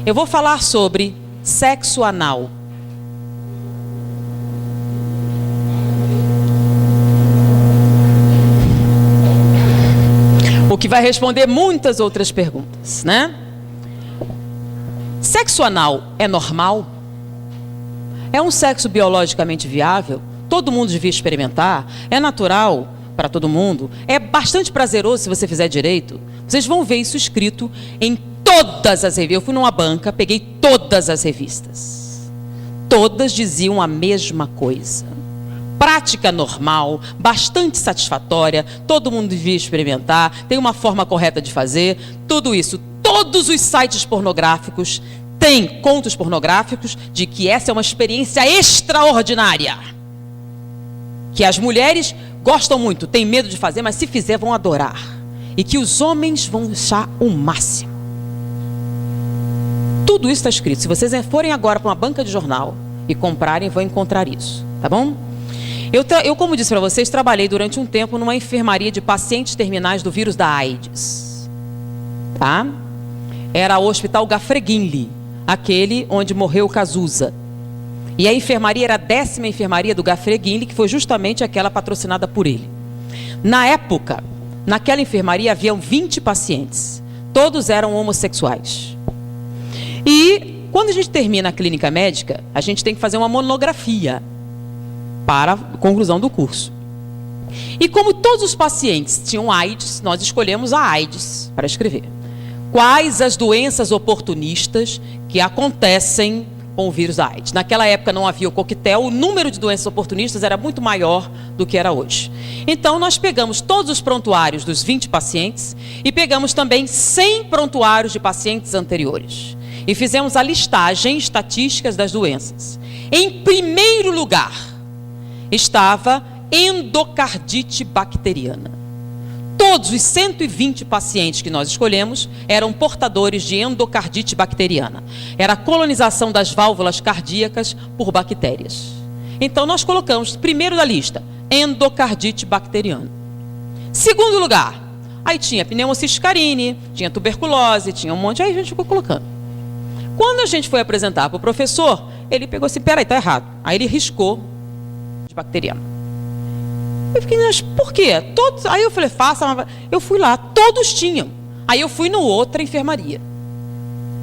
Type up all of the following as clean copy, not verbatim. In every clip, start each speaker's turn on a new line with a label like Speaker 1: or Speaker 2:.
Speaker 1: Eu vou falar sobre sexo anal. O que vai responder muitas outras perguntas, né? Sexo anal é normal? É um sexo biologicamente viável? Todo mundo devia experimentar? É natural para todo mundo? É bastante prazeroso se você fizer direito? Vocês vão ver isso escrito em todas as revistas. Eu fui numa banca, peguei todas as revistas. Todas diziam a mesma coisa. Prática normal, bastante satisfatória, todo mundo devia experimentar, tem uma forma correta de fazer, tudo isso. Todos os sites pornográficos têm contos pornográficos de que essa é uma experiência extraordinária. Que as mulheres gostam muito, têm medo de fazer, mas se fizer vão adorar. E que os homens vão achar o máximo. Tudo isso está escrito. Se vocês forem agora para uma banca de jornal e comprarem, vão encontrar isso, tá bom? Eu, como disse para vocês, trabalhei durante um tempo numa enfermaria de pacientes terminais do vírus da AIDS. Tá? Era o Hospital Gafreguinli, aquele onde morreu Cazuza. E a enfermaria era a 10ª enfermaria do Gafreguinli, que foi justamente aquela patrocinada por ele. Na época, naquela enfermaria haviam 20 pacientes. Todos eram homossexuais. E quando a gente termina a clínica médica, a gente tem que fazer uma monografia para a conclusão do curso. E como todos os pacientes tinham AIDS, nós escolhemos a AIDS para escrever. Quais as doenças oportunistas que acontecem com o vírus da AIDS? Naquela época não havia o coquetel, o número de doenças oportunistas era muito maior do que era hoje. Então nós pegamos todos os prontuários dos 20 pacientes e pegamos também 100 prontuários de pacientes anteriores. E fizemos a listagem estatísticas das doenças. Em primeiro lugar estava endocardite bacteriana. Todos os 120 pacientes que nós escolhemos eram portadores de endocardite bacteriana. Era a colonização das válvulas cardíacas por bactérias. Então nós colocamos, primeiro da lista, endocardite bacteriana. Segundo lugar, aí tinha pneumocystis, tinha tuberculose, tinha um monte, aí a gente ficou colocando. Quando a gente foi apresentar para o professor, ele pegou assim, peraí, está errado. Aí ele riscou bacteriana. Eu fiquei, mas por quê? Todos, aí eu falei, eu fui lá, todos tinham. Aí eu fui no outra enfermaria.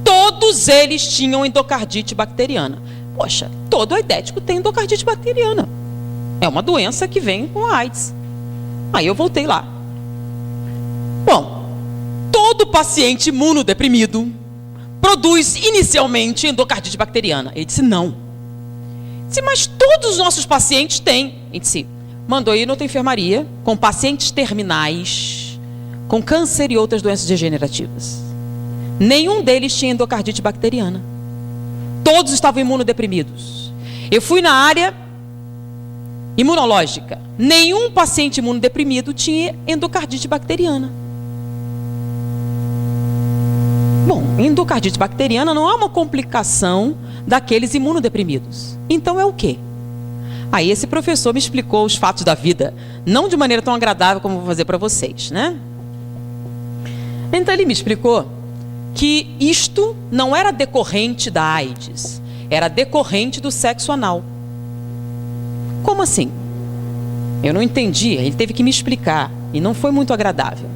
Speaker 1: Todos eles tinham endocardite bacteriana. Poxa, todo aidético tem endocardite bacteriana. É uma doença que vem com a AIDS. Aí eu voltei lá. Bom, todo paciente imunodeprimido produz inicialmente endocardite bacteriana. Ele disse, não. Disse, mas todos os nossos pacientes têm. Ele disse, mandou ir noutra enfermaria com pacientes terminais, com câncer e outras doenças degenerativas. Nenhum deles tinha endocardite bacteriana. Todos estavam imunodeprimidos. Eu fui na área imunológica. Nenhum paciente imunodeprimido tinha endocardite bacteriana. Bom, endocardite bacteriana não é uma complicação daqueles imunodeprimidos. Então é o quê? Aí esse professor me explicou os fatos da vida, não de maneira tão agradável como vou fazer para vocês, né? Então ele me explicou que isto não era decorrente da AIDS, era decorrente do sexo anal. Como assim? Eu não entendi, ele teve que me explicar e não foi muito agradável.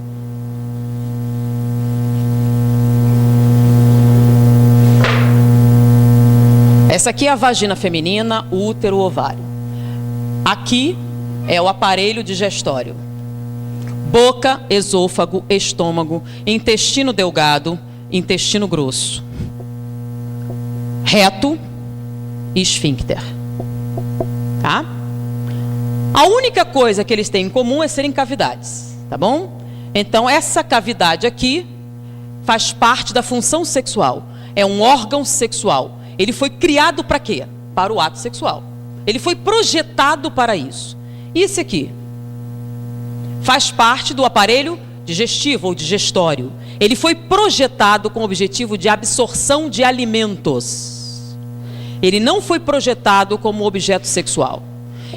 Speaker 1: Essa aqui é a vagina feminina, o útero, o ovário. Aqui é o aparelho digestório. Boca, esôfago, estômago, intestino delgado, intestino grosso. Reto e esfíncter. Tá? A única coisa que eles têm em comum é serem cavidades, tá bom? Então essa cavidade aqui faz parte da função sexual. É um órgão sexual. Ele foi criado para quê? Para o ato sexual. Ele foi projetado para isso. E esse aqui faz parte do aparelho digestivo ou digestório. Ele foi projetado com o objetivo de absorção de alimentos. Ele não foi projetado como objeto sexual.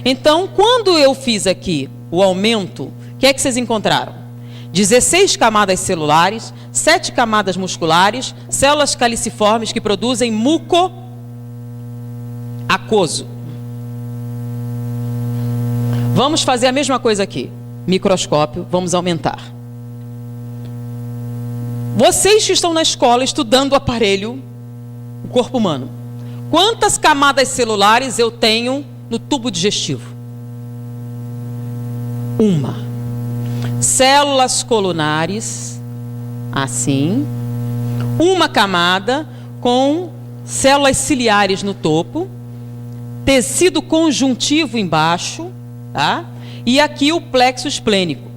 Speaker 1: Então, quando eu fiz aqui o aumento, o que é que vocês encontraram? 16 camadas celulares, 7 camadas musculares, células caliciformes que produzem muco aquoso. Vamos fazer a mesma coisa aqui. Microscópio, vamos aumentar. Vocês que estão na escola estudando o aparelho, o corpo humano, quantas camadas celulares eu tenho no tubo digestivo? Uma. Células colunares, assim. Uma camada com células ciliares no topo, tecido conjuntivo embaixo, tá? E aqui o plexo esplênico,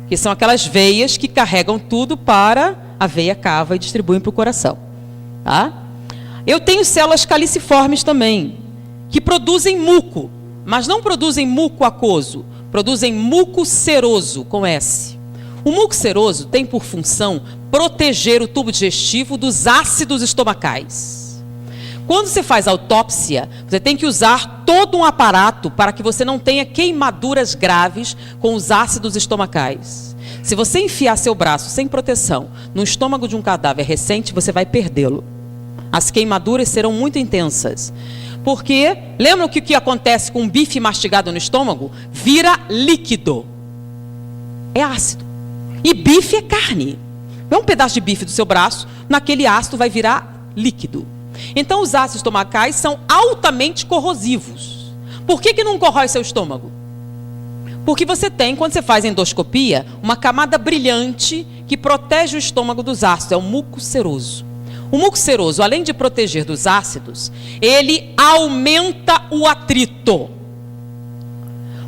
Speaker 1: que são aquelas veias que carregam tudo para a veia cava e distribuem para o coração, tá? Eu tenho células caliciformes também, que produzem muco, mas não produzem muco aquoso, produzem muco seroso, com S. O muco seroso tem por função proteger o tubo digestivo dos ácidos estomacais. Quando você faz autópsia, você tem que usar todo um aparato para que você não tenha queimaduras graves com os ácidos estomacais. Se você enfiar seu braço sem proteção no estômago de um cadáver recente, você vai perdê-lo. As queimaduras serão muito intensas. Porque, lembra o que acontece com um bife mastigado no estômago? Vira líquido. É ácido. E bife é carne. É um pedaço de bife do seu braço, naquele ácido vai virar líquido. Então, os ácidos estomacais são altamente corrosivos. Por que não corrói seu estômago? Porque você tem, quando você faz endoscopia, uma camada brilhante que protege o estômago dos ácidos. É o muco seroso. O muco seroso, além de proteger dos ácidos, ele aumenta o atrito.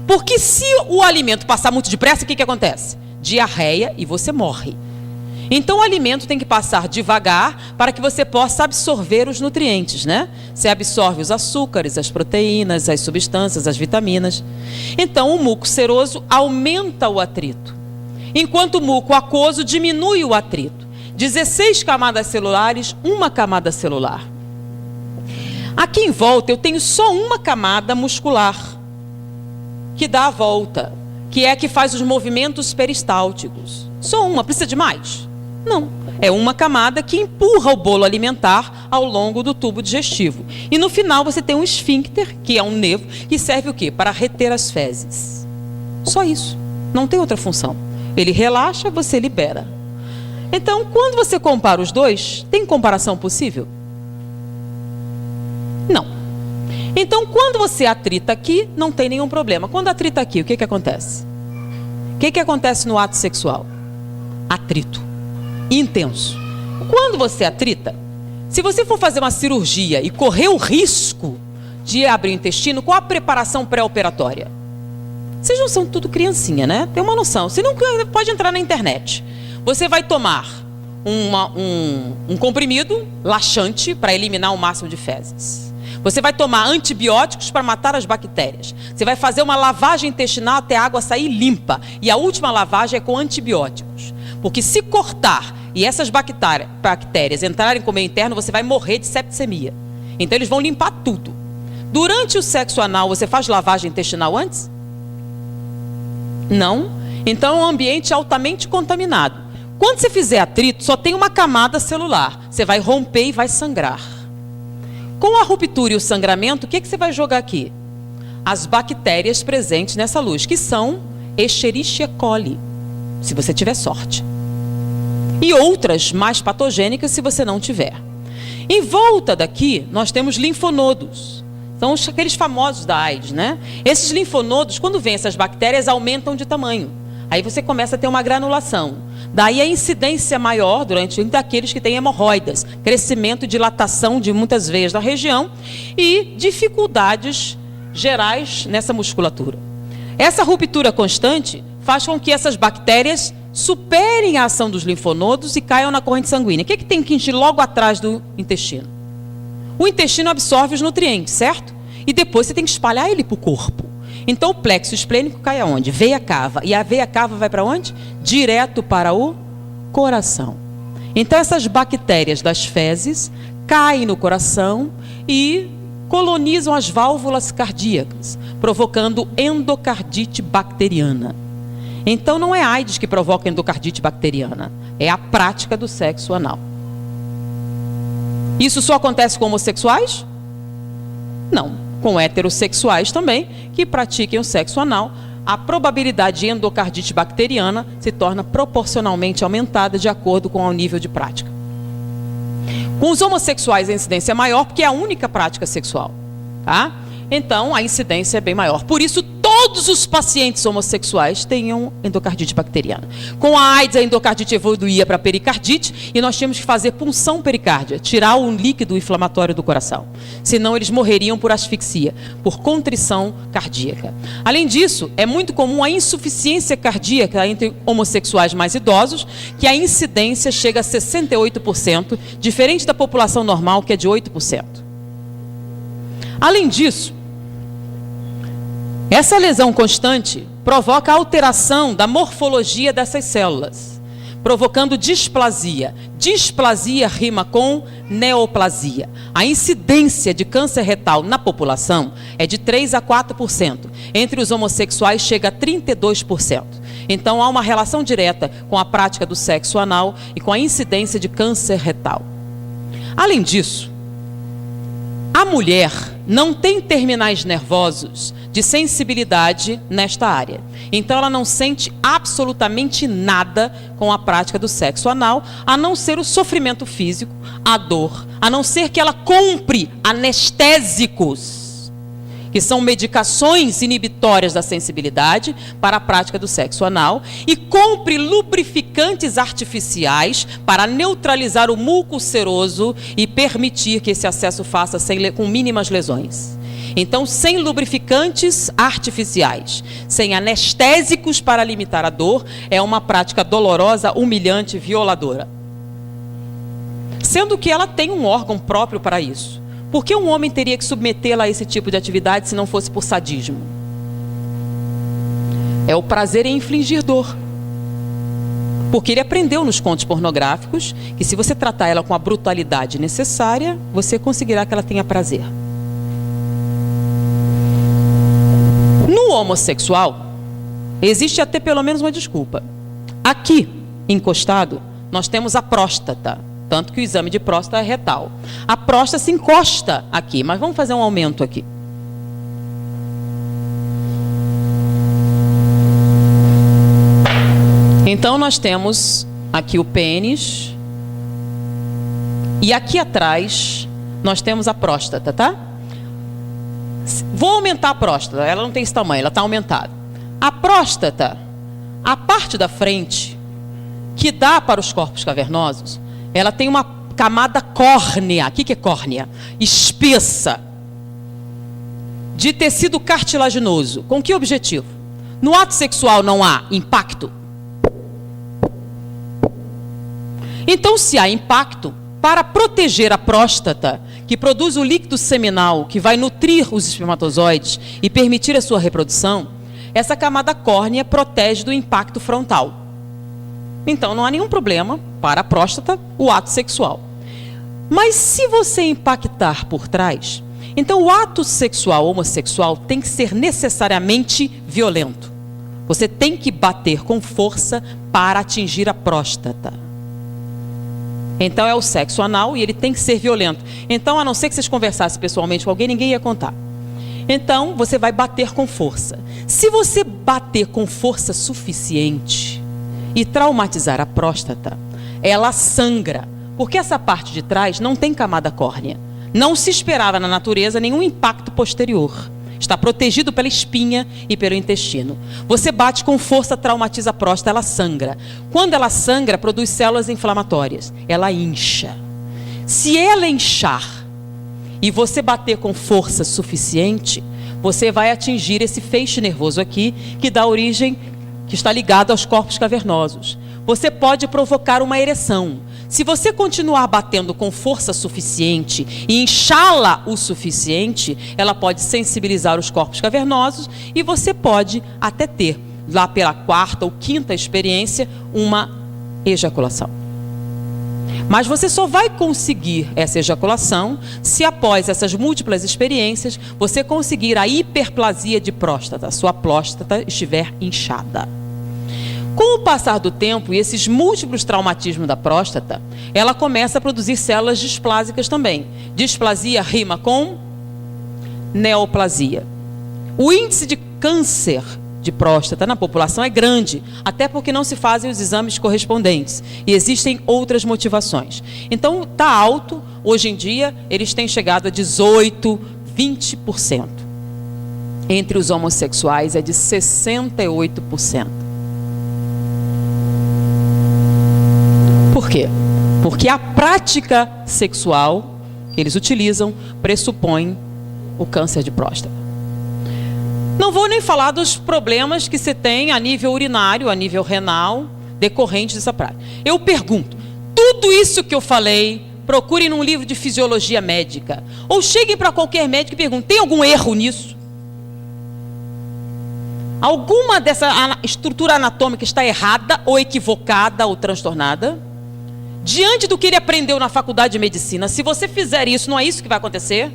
Speaker 1: Porque se o alimento passar muito depressa, o que acontece? Diarreia e você morre. Então o alimento tem que passar devagar para que você possa absorver os nutrientes, né? Você absorve os açúcares, as proteínas, as substâncias, as vitaminas. Então o muco seroso aumenta o atrito, enquanto o muco aquoso diminui o atrito. 16 camadas celulares, uma camada celular. Aqui em volta eu tenho só uma camada muscular, que dá a volta, que é a que faz os movimentos peristálticos. Só uma, precisa de mais? Não. É uma camada que empurra o bolo alimentar ao longo do tubo digestivo. E no final você tem um esfíncter, que é um nervo, que serve o quê? Para reter as fezes. Só isso. Não tem outra função. Ele relaxa, você libera. Então, quando você compara os dois, tem comparação possível? Não. Então, quando você atrita aqui, não tem nenhum problema. Quando atrita aqui, o que acontece? O que acontece no ato sexual? Atrito. Intenso. Quando você atrita, se você for fazer uma cirurgia e correr o risco de abrir o intestino, qual a preparação pré-operatória? Vocês não são tudo criancinha, né? Tem uma noção. Você não pode entrar na internet. Você vai tomar um comprimido laxante para eliminar o máximo de fezes. Você vai tomar antibióticos para matar as bactérias. Você vai fazer uma lavagem intestinal até a água sair limpa. E a última lavagem é com antibióticos. Porque se cortar e essas bactérias entrarem com o meio interno, você vai morrer de septicemia. Então eles vão limpar tudo. Durante o sexo anal, você faz lavagem intestinal antes? Não. Então é um ambiente altamente contaminado. Quando você fizer atrito, só tem uma camada celular. Você vai romper e vai sangrar. Com a ruptura e o sangramento, o que você vai jogar aqui? As bactérias presentes nessa luz, que são Escherichia coli, se você tiver sorte. E outras mais patogênicas, se você não tiver. Em volta daqui, nós temos linfonodos. São aqueles famosos da AIDS, né? Esses linfonodos, quando vêm essas bactérias, aumentam de tamanho. Aí você começa a ter uma granulação. Daí a incidência maior durante daqueles que têm hemorroidas, crescimento e dilatação de muitas veias na região e dificuldades gerais nessa musculatura. Essa ruptura constante faz com que essas bactérias superem a ação dos linfonodos e caiam na corrente sanguínea. O que tem que encher logo atrás do intestino? O intestino absorve os nutrientes, certo? E depois você tem que espalhar ele para o corpo. Então o plexo esplênico cai aonde? Veia cava. E a veia cava vai para onde? Direto para o coração. Então essas bactérias das fezes caem no coração e colonizam as válvulas cardíacas, provocando endocardite bacteriana. Então não é a AIDS que provoca endocardite bacteriana, é a prática do sexo anal. Isso só acontece com homossexuais? Não, com heterossexuais também, que pratiquem o sexo anal, a probabilidade de endocardite bacteriana se torna proporcionalmente aumentada de acordo com o nível de prática. Com os homossexuais a incidência é maior porque é a única prática sexual, tá? Então a incidência é bem maior. Por isso todos os pacientes homossexuais tenham endocardite bacteriana. Com a AIDS a endocardite evoluía para pericardite e nós tínhamos que fazer punção pericárdia, tirar o líquido inflamatório do coração. Senão eles morreriam por asfixia, por contrição cardíaca. Além disso, é muito comum a insuficiência cardíaca entre homossexuais mais idosos, que a incidência chega a 68%, diferente da população normal, que é de 8%. Além disso, essa lesão constante provoca alteração da morfologia dessas células, provocando displasia. Displasia rima com neoplasia. A incidência de câncer retal na população é de 3 a 4%. Entre os homossexuais chega a 32%. Então há uma relação direta com a prática do sexo anal e com a incidência de câncer retal. Além disso, a mulher não tem terminais nervosos de sensibilidade nesta área. Então ela não sente absolutamente nada com a prática do sexo anal, a não ser o sofrimento físico, a dor, a não ser que ela compre anestésicos, que são medicações inibitórias da sensibilidade para a prática do sexo anal, e compre lubrificantes artificiais para neutralizar o muco seroso e permitir que esse acesso faça com mínimas lesões. Então, sem lubrificantes artificiais, sem anestésicos para limitar a dor, é uma prática dolorosa, humilhante, violadora. Sendo que ela tem um órgão próprio para isso. Por que um homem teria que submetê-la a esse tipo de atividade se não fosse por sadismo? É o prazer em infligir dor. Porque ele aprendeu nos contos pornográficos que se você tratar ela com a brutalidade necessária, você conseguirá que ela tenha prazer. No homossexual, existe até pelo menos uma desculpa. Aqui, encostado, nós temos a próstata. Tanto que o exame de próstata é retal. A próstata se encosta aqui, mas vamos fazer um aumento aqui. Então nós temos aqui o pênis. E aqui atrás nós temos a próstata, tá? Vou aumentar a próstata, ela não tem esse tamanho, ela está aumentada. A próstata, a parte da frente, que dá para os corpos cavernosos, ela tem uma camada córnea. O que é córnea? Espessa, de tecido cartilaginoso. Com que objetivo? No ato sexual não há impacto? Então, se há impacto, para proteger a próstata, que produz o líquido seminal, que vai nutrir os espermatozoides e permitir a sua reprodução, essa camada córnea protege do impacto frontal. Então, não há nenhum problema para a próstata o ato sexual. Mas se você impactar por trás, então o ato sexual homossexual tem que ser necessariamente violento. Você tem que bater com força para atingir a próstata. Então é o sexo anal e ele tem que ser violento. Então, a não ser que vocês conversassem pessoalmente com alguém, ninguém ia contar. Então, você vai bater com força. Se você bater com força suficiente e traumatizar a próstata, ela sangra, porque essa parte de trás não tem camada córnea. Não se esperava na natureza nenhum impacto posterior. Está protegido pela espinha e pelo intestino. Você bate com força, traumatiza a próstata, ela sangra. Quando ela sangra, produz células inflamatórias. Ela incha. Se ela inchar e você bater com força suficiente, você vai atingir esse feixe nervoso aqui, que dá origem, que está ligado aos corpos cavernosos. Você pode provocar uma ereção. Se você continuar batendo com força suficiente e inchá-la o suficiente, ela pode sensibilizar os corpos cavernosos e você pode até ter, lá pela 4ª ou 5ª experiência, uma ejaculação. Mas você só vai conseguir essa ejaculação se após essas múltiplas experiências você conseguir a hiperplasia de próstata, a sua próstata estiver inchada. Com o passar do tempo e esses múltiplos traumatismos da próstata, ela começa a produzir células displásicas também. Displasia rima com neoplasia. O índice de câncer de próstata na população é grande, até porque não se fazem os exames correspondentes. E existem outras motivações. Então, está alto. Hoje em dia, eles têm chegado a 18%, 20%. Entre os homossexuais é de 68%. Por quê? Porque a prática sexual que eles utilizam pressupõe o câncer de próstata. Não vou nem falar dos problemas que se tem a nível urinário, a nível renal, decorrentes dessa prática. Eu pergunto, tudo isso que eu falei, procurem num livro de fisiologia médica, ou cheguem para qualquer médico e perguntem, tem algum erro nisso? Alguma dessa estrutura anatômica está errada, ou equivocada, ou transtornada? Diante do que ele aprendeu na faculdade de medicina, se você fizer isso, não é isso que vai acontecer?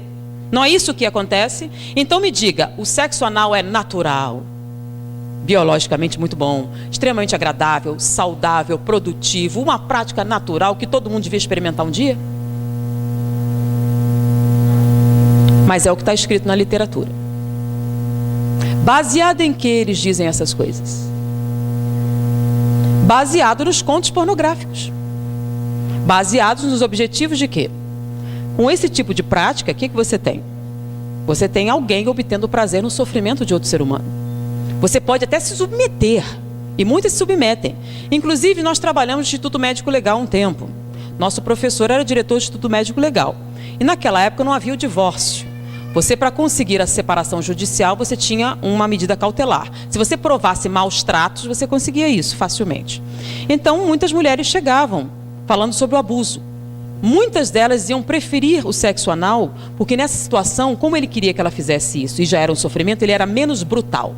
Speaker 1: Não é isso que acontece? Então me diga, o sexo anal é natural, biologicamente muito bom, extremamente agradável, saudável, produtivo, uma prática natural que todo mundo devia experimentar um dia? Mas é o que está escrito na literatura. Baseado em que eles dizem essas coisas? Baseado nos contos pornográficos. Baseados nos objetivos de quê? Com esse tipo de prática, o que você tem? Você tem alguém obtendo prazer no sofrimento de outro ser humano. Você pode até se submeter, e muitos se submetem. Inclusive, nós trabalhamos no Instituto Médico Legal há um tempo. Nosso professor era diretor do Instituto Médico Legal. E naquela época não havia o divórcio. Você, para conseguir a separação judicial, você tinha uma medida cautelar. Se você provasse maus tratos, você conseguia isso facilmente. Então, muitas mulheres chegavam falando sobre o abuso. Muitas delas iam preferir o sexo anal, porque nessa situação, como ele queria que ela fizesse isso, e já era um sofrimento, ele era menos brutal.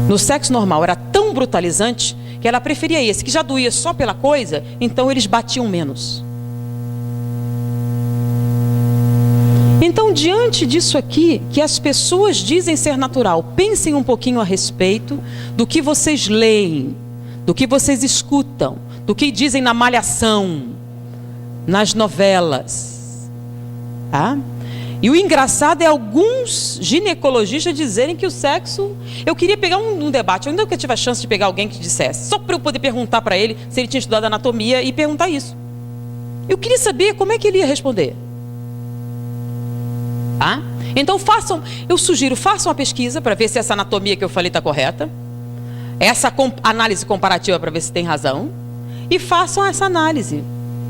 Speaker 1: No sexo normal era tão brutalizante, que ela preferia esse, que já doía só pela coisa, então eles batiam menos. Então, diante disso aqui, que as pessoas dizem ser natural, pensem um pouquinho a respeito do que vocês leem, do que vocês escutam, do que dizem na malhação, nas novelas. Tá? E o engraçado é alguns ginecologistas dizerem que o sexo... Eu queria pegar um debate, eu ainda nunca tive a chance de pegar alguém que dissesse, só para eu poder perguntar para ele se ele tinha estudado anatomia e perguntar isso. Eu queria saber como é que ele ia responder. Tá? Então eu sugiro, façam uma pesquisa para ver se essa anatomia que eu falei está correta. Essa análise comparativa para ver se tem razão. E façam essa análise.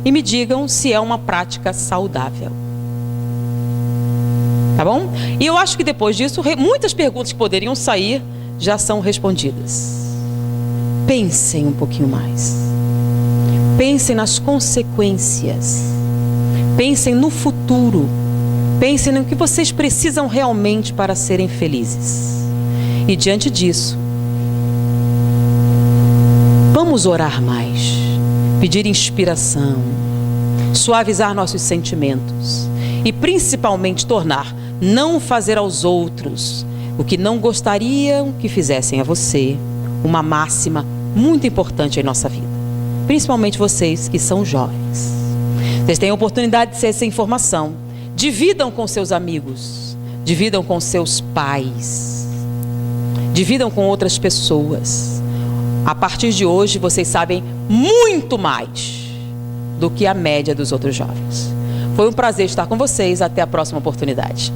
Speaker 1: E me digam se é uma prática saudável. Tá bom? E eu acho que depois disso, muitas perguntas que poderiam sair já são respondidas. Pensem um pouquinho mais. Pensem nas consequências. Pensem no futuro. Pensem no que vocês precisam realmente para serem felizes. E diante disso, vamos orar mais, pedir inspiração, suavizar nossos sentimentos e principalmente não fazer aos outros o que não gostariam que fizessem a você, uma máxima muito importante em nossa vida. Principalmente vocês que são jovens. Vocês têm a oportunidade de ter essa informação. Dividam com seus amigos, dividam com seus pais, dividam com outras pessoas. A partir de hoje, vocês sabem muito mais do que a média dos outros jovens. Foi um prazer estar com vocês. Até a próxima oportunidade.